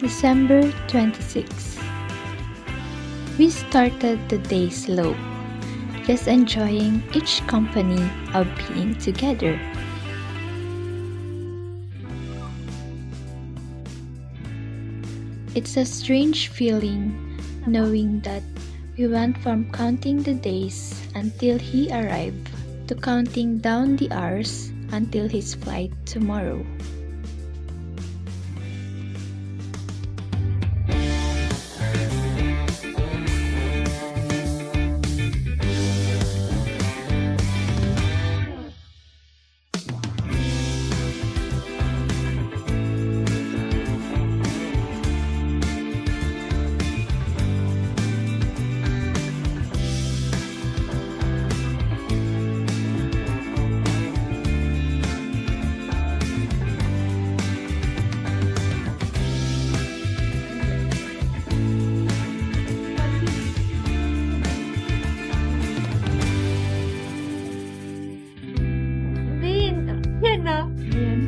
December 26. We started the day slow, just enjoying each company of being together. It's a strange feeling knowing that we went from counting the days until he arrived to counting down the hours until his flight tomorrow. Yan na. Ayan.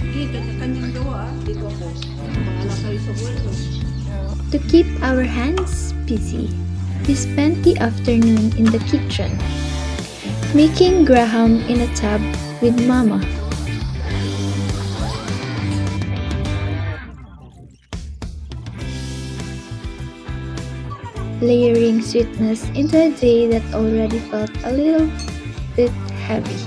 Dito, sa kanyang gawa. Dito ako. Bahala kayo sa bulto. To keep our hands busy, we spent the afternoon in the kitchen, making graham in a tub with Mama. Layering sweetness into a day that already felt a little bit heavy.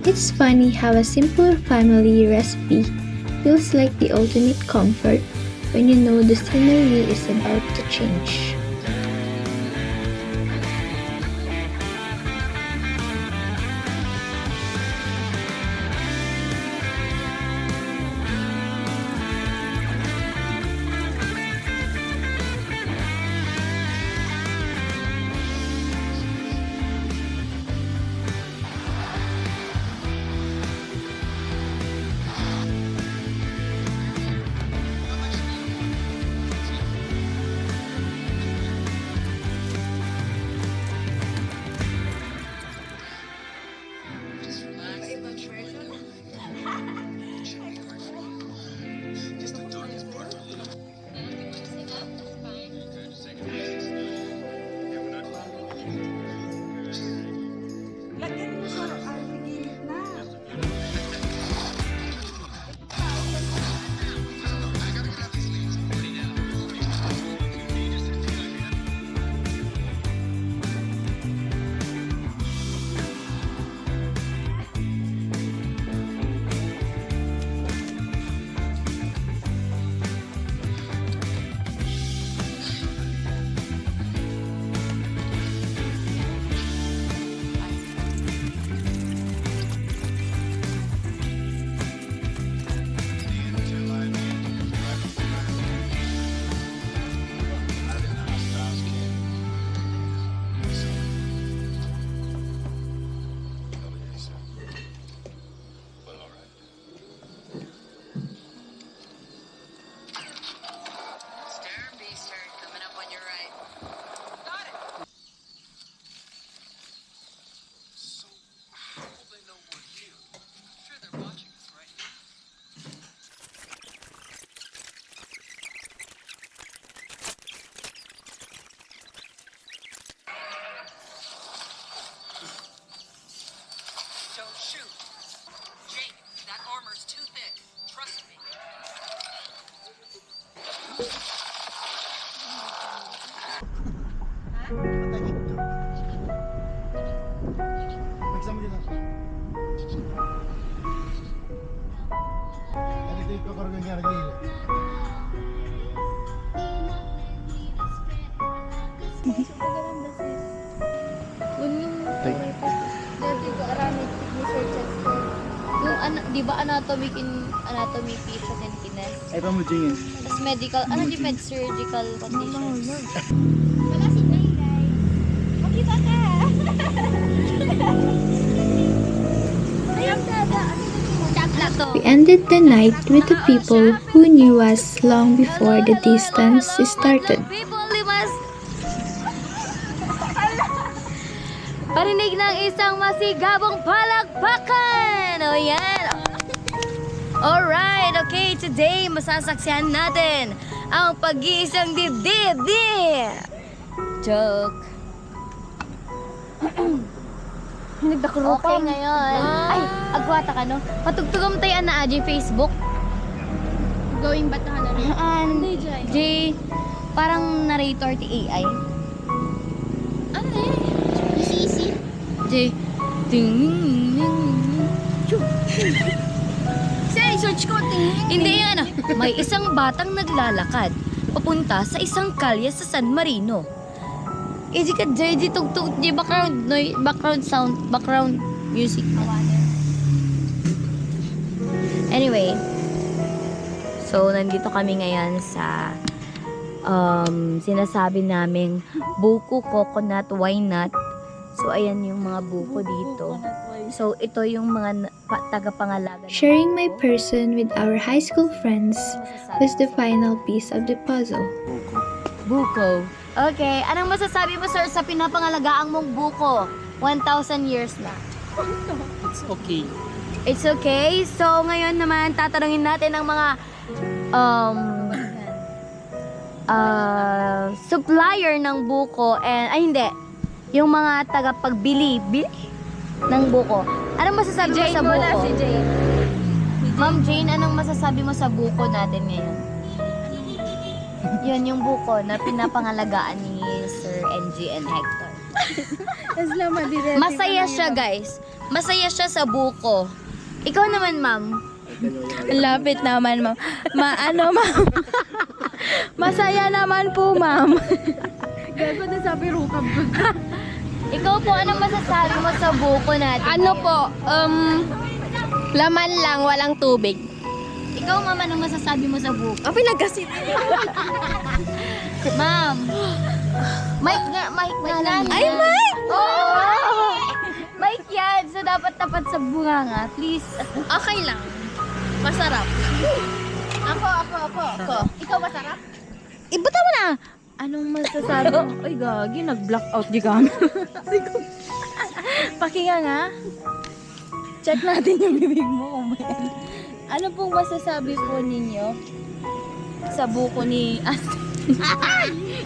It's funny how a simple family recipe feels like the ultimate comfort when you know the scenery is about to change. Lagyan mo sa gilid na. Coming up on your right. Got it. So, how will they know we're here? I'm sure they're watching us, right? Don't shoot. Jake, that armor's too thick. Trust me. Magsama dito. Dito ko parang nangyari gilid. Dati ko aramid researches ko. Yung di ba anatomy features and kines. Ay pa mo dingin. Tapos medical, di med surgical conditions. Wala si May guys. Makita ka. Ayun dada, ano We ended the night with the people who knew us long before the distance started. People, limas! Parinig ng isang masigabong palakpakan! O yan! Alright, okay, today masasaksihan natin ang pag-iisang dibdib di! Joke. Okay, ngayon. Ay, agwata ka, no? Patugtugom tayo na Aji Facebook. Going ba't na J, parang narrator ti AI. Ano na yan? Easy. J, ting, Say, search ko. Hindi yan ah. May isang batang naglalakad papunta sa isang kalye sa San Marino. Di ka JJ tugtog di background sound, background music. Anyway, so nandito kami ngayon sa sinasabi naming buko, coconut, why not? So ayan yung mga buko dito. So ito yung mga tagapangalaga. Sharing my person with our high school friends was the final piece of the puzzle. Buko. Okay, anong masasabi mo sir sa pinapangalagaan mong buko? 1,000 years na. It's okay. It's okay. So ngayon naman tatanungin natin ang mga supplier ng buko and ay hindi, yung mga tagapagbili ng buko. Anong masasabi mo sa buko? Si Jay. Ma'am Jane, anong masasabi mo sa buko natin ngayon? Yun yung buko na pinapangalagaan ni Sir NG and Hector. Masaya siya, guys. Masaya siya sa buko. Ikaw naman, ma'am. Lapit naman, ma'am. Ma'am? Masaya naman po, ma'am. Gago na sabi rukab. Ikaw po, anong masasabi mo sa buko natin? Ano po, laman lang, walang tubig. Ikaw, ma'am, anong masasabi mo sa buko? Oh, pinagkasit. Ma'am. Mic nga lang. Ay, mic! Oo! Mic yan. So, dapat tapat sa bunganga. Please. Okay lang. Masarap. Ako. Ikaw masarap? Ibuta mo na! Anong masasabi mo? Ay, gagi, nag-blackout di kami. Pakinga nga. Check natin yung bibig mo kung may ano pong masasabi po ninyo sa buko ni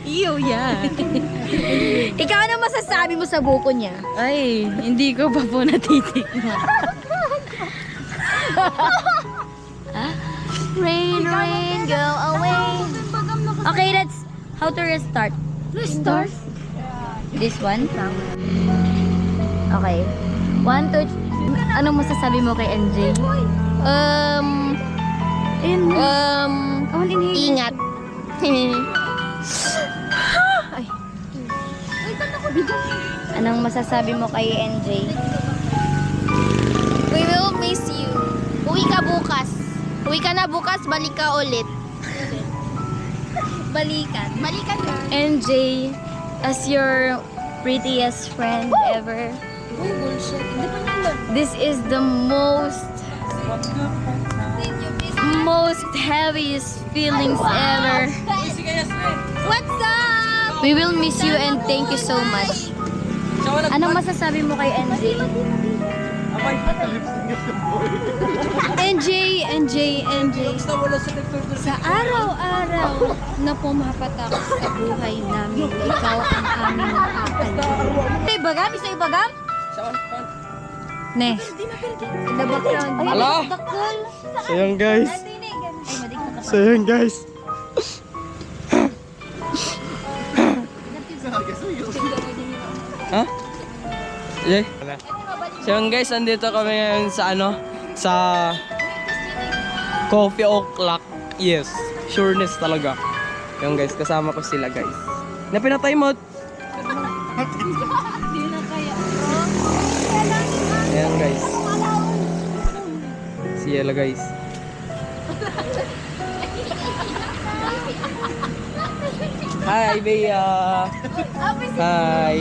Iyo yan. Ikaw, ano masasabi mo sa buko niya? Ay, hindi ko pa po natitikman. Rain, rain, go away. Okay, let's... How to restart? Restart? This one? Okay. 1, 2... Anong masasabi mo kay NJ? Ingat. Anong masasabi mo kay NJ? We will miss you. Uwi ka bukas. Uwi ka na bukas, balik ka ulit. Balikan girl. NJ, as your prettiest friend ever, Uy, bullshit. Hindi pa nila. this is the most heaviest feelings ever. What's up? We will miss you and thank you so much. Anong masasabi mo kay NJ? NJ. Sa araw-araw na pumapatak sa buhay namin, ikaw ang aming nakakalimutan. Ibagam? Isa ibagam? Ne. The background. Hello? Dakol. So yan guys. Ay, madigta ka pa. So yan guys. Ha? Yeah. So yan guys, andito kami ngayon sa sa Coffee O'Clock. Yes, sureness talaga. Yan guys, kasama ko sila guys. Napinatay mo. Ayan guys. Si Yela guys. Hi Bea. Hi.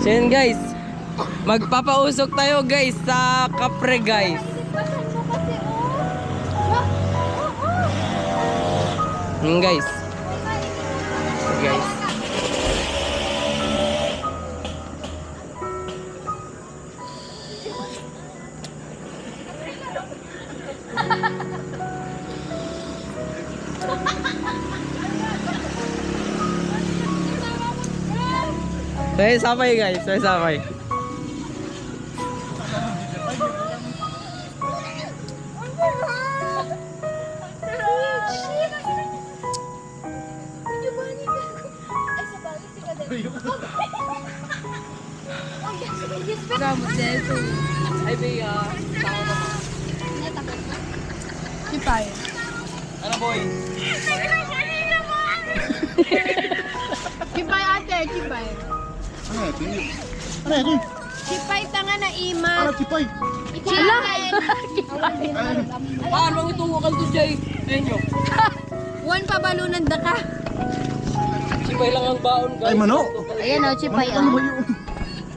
So yun guys. Magpapausok tayo guys sa kapre guys. Guys. Guys. Saya sampai guys, saya sampai. Ay Bea, Chipay. ano boy? Chipay ate, chipay. Ano ito? Ano ito? Chipay tanga na ima. Ano tipay? Chipay. Paano ang ituwakan to Jay? Enyo. One pabalunan da ka. Sipay lang ang baon guys. Ay, mano. Ayan o, chipay Ano o. ba yun?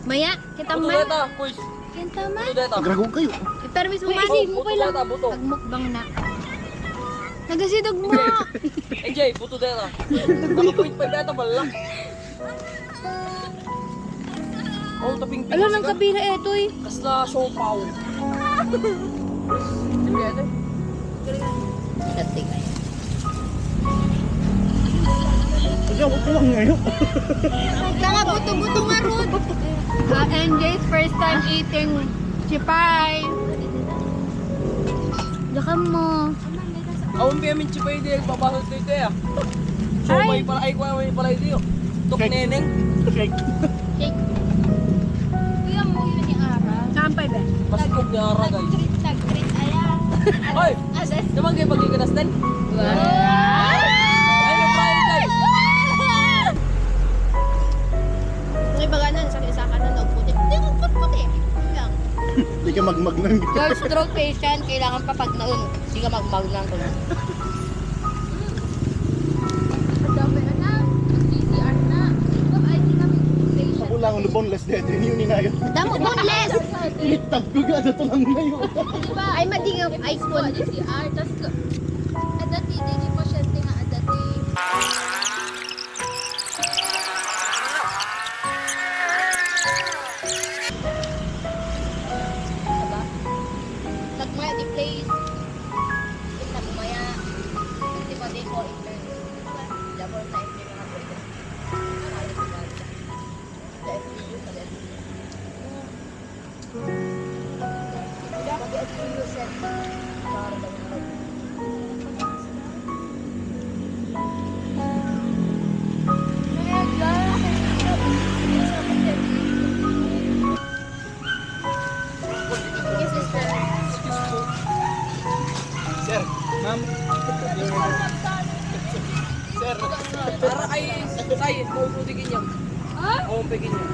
Maya, kita Buto man. data, boys. Kita man. Buto data. Nagragong kayo. Ipermis mo man. Buto data, buto. Pagmukbang na. Nagasidog mo. Eh Jay, buto data. Naka-point 5 data pala. Oh, taping Alam ng kabila eto eh. Kasla siopaw. Ikaw, wag ko lang ngayon. Tanga, buto-buto nga ron. NJ's first time eating chipay. Lakam mo. Awon pa yamin chipay di babasot dito ya. So may pala ay ko may pala dito. Tok neneng. Shake. Cake. Kuya mo yun yung ara. Sampay ba? Paskog ni ara guys. Nag-treat ayan. Hoy, naman kayo pagkikanas din. Ay, no Brian guys. May baganan sa isa-isa na nauputi. Hindi ko puti. Yun lang. Hindi ka magmag ng Girl stroke patient, kailangan pa pag naun. Hindi ka magmag ng ko. Dami na. CCR na. Ay, hindi kami patient. Ako lang, ano boneless dead. Yun yung ngayon. Damo boneless! Itab ko gada to lang ngayon. Ay, madingaw. Ay, spoon. CCR. Tapos, adati, hindi po siya nga adati. Diba? Nagmaya di place. Nagmaya. Hindi pa din ko intern. Double time din mga pwede. Sir, ma'am. Sir, para kay say mo putigin niya. Ha? Oo, pigin niya.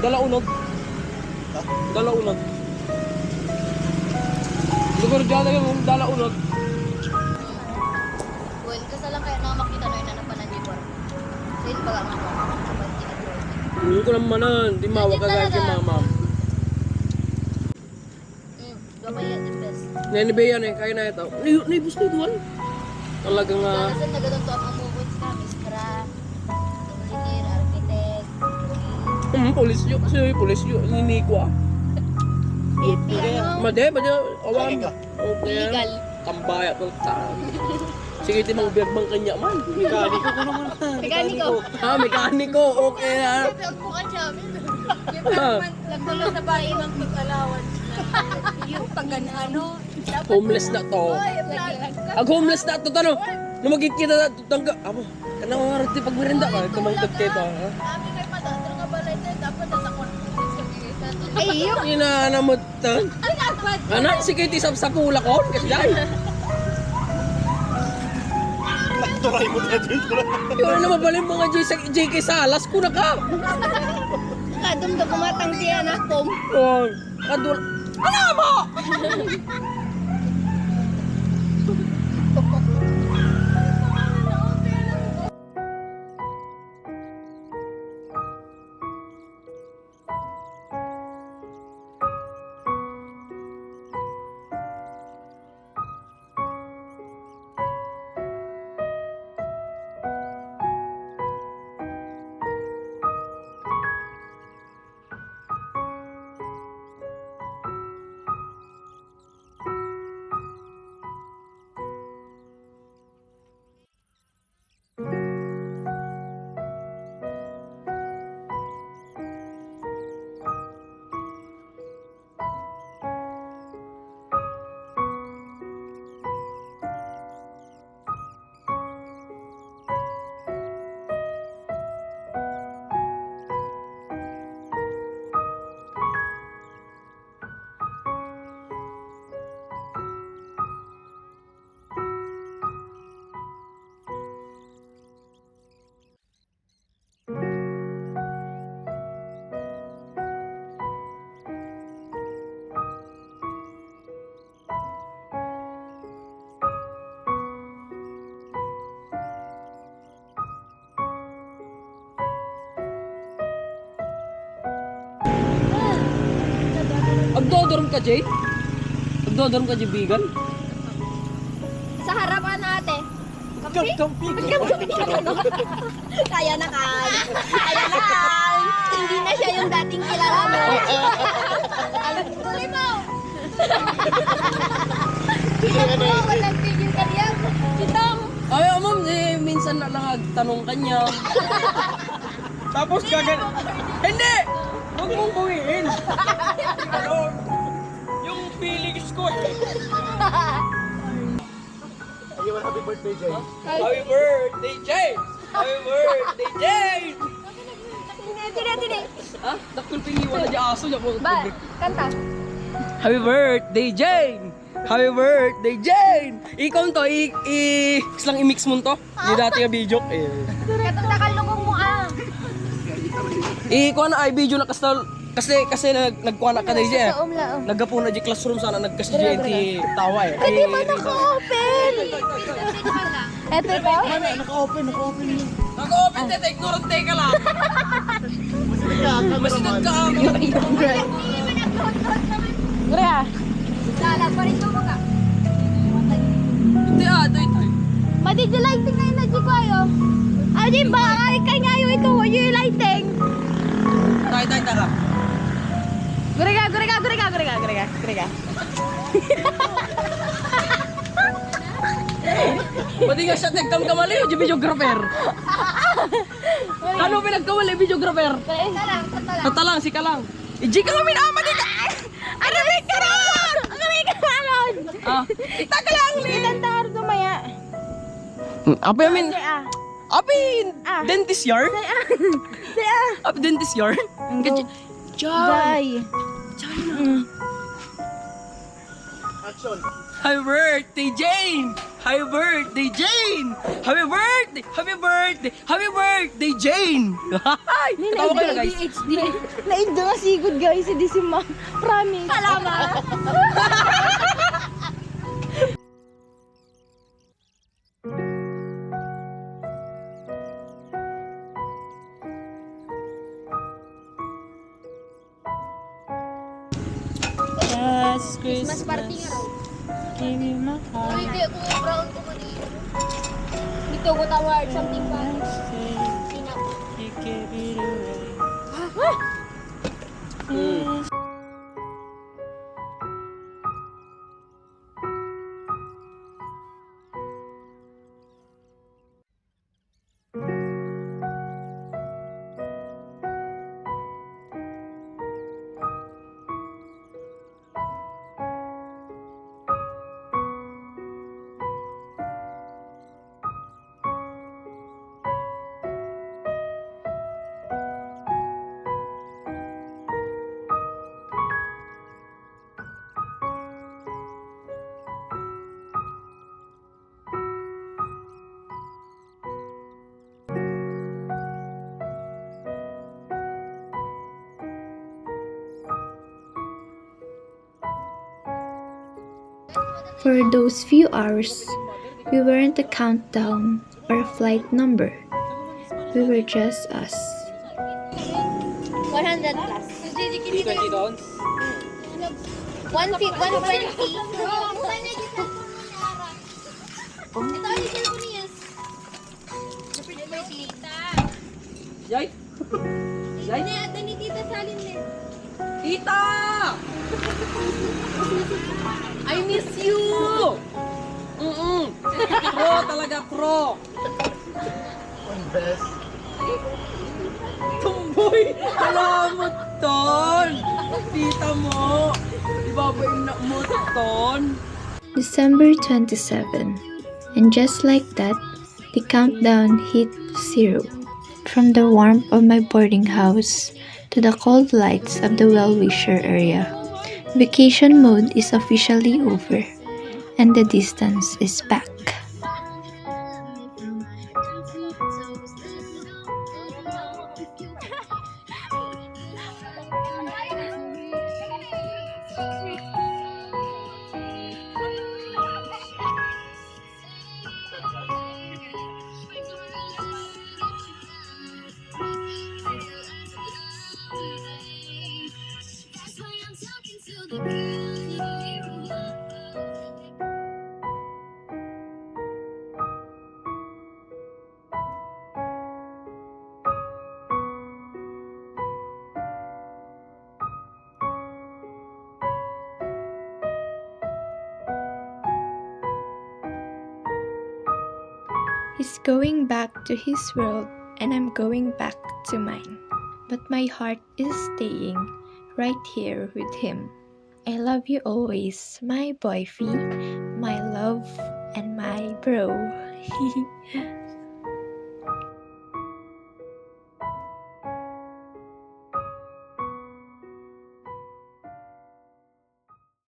Dala unog. Dala unog. Lugar dala yung dala unog. Well, kasi lang kaya na makita na yun na napanan di ba? Then, baga nga ako. Hindi ko naman di mawag agad si mama. Gamaya, the best. Nenibeyan eh, kaya na ito. Naibus na ito. Talagang Kasi nagano'n to ang movements ka, Mistra, engineer, architect, pulis yun. Kasi pulis yun. Hindi ko ah. piano, Made, awam. Ka. Okay. legal. Tambaya to. Sige, timang biyag bang kanya man. Mekaniko ko naman. Mekaniko. Ah, mekaniko. Okay na. Bukan siya. Ah, Nagtulo sa bahay ng pag-allowance na yung pag-ano. homeless na to. Ag homeless na to, tano. Lumagit kita na tutangga. Amo, kanang harap di pagmerenda ka. Tumangkot kayo to. Ha? Kami kay madadro nga balay na dapat natakon sa mga. Ay, yung Inanamot to. ay nagpad. Anak, si Kitty sa kula ko. Kasi dahil. Nakaturay mo na dyan. Yun na mabalim mga JK Salas. Kuna ka. Kadum do kumatang tiyan ako. Oh, kadul. Ano mo? Agdodorm ka, Jay? Agdodorm ka, Jay, vegan? Sa harapan natin. Kampi. Kaya na kan. Kaya na kan. Hindi na siya yung dating kilala mo. Tuloy mo. Walang tigil ka niya. Kitang. Ay, ma'am, minsan na lang agtanong kanya. Tapos kagan... Hindi! Huwag mong buwiin. Ano? Yung feelings ko eh. Ayaw, happy birthday, Jay. Happy birthday, Jay! Happy birthday, Jay! Tine. Ha? Dakul pingiwan na di aso niya po. Ba, kanta. Happy birthday, Jane! Happy birthday, Jane! Ikaw to, lang i-mix mo to. Di dati nga video. Katong nakalungong mo ah. Ikaw na ay video na kasi nagkuha na ka na siya. Umlaom. Naggapo na di classroom sana nagkasi di tawa eh. Hindi mo naka-open. Eto ba? Naka-open yun. Nag-open te, ignorante ka lang. Masinag ka. Gure ah. Lala pa rin mo ka. Hindi ito. Madi di lighting na energy ko ayo. Adi ba ay kanya yo ito yung lighting. Tay ka. Gure ka. Pwede nga siya nagkam kamali o videographer. Ano pinagkamali videographer? Tata lang, si ka lang. Iji ka kami naman di ka. Ano may karon? Ah, itaga lang ni. Tandar dumaya. Apa yamin? Api dentist yarn? Saya. Api dentist yarn? Jai. Action. Happy birthday, Jane! Happy birthday, Jane! Happy birthday, Jane! Hi! Tawa kayo na, guys. Naigdo nga sigod guys, hindi si Ma. Promise. Salamat. Christmas party nga raw. Uy, di ko brown ko man dito ko tawag something pa. For those few hours, we weren't a countdown or a flight number. We were just us. 100 plus. 20 downs? 120. Ito ang cellphone niya. Yay! Yay! Hindi, ito ni Tita Salin din. Tita! I miss you! Pro talaga, pro! Best. Tumboy! Salamat, Ton! Tita mo! Ibabain na mo, Ton! December 27. And just like that, the countdown hit 0. From the warmth of my boarding house to the cold lights of the well-wisher area, vacation mode is officially over, and the distance is back. He's going back to his world, and I'm going back to mine. But my heart is staying right here with him. I love you always, my boyfie, my love, and my bro.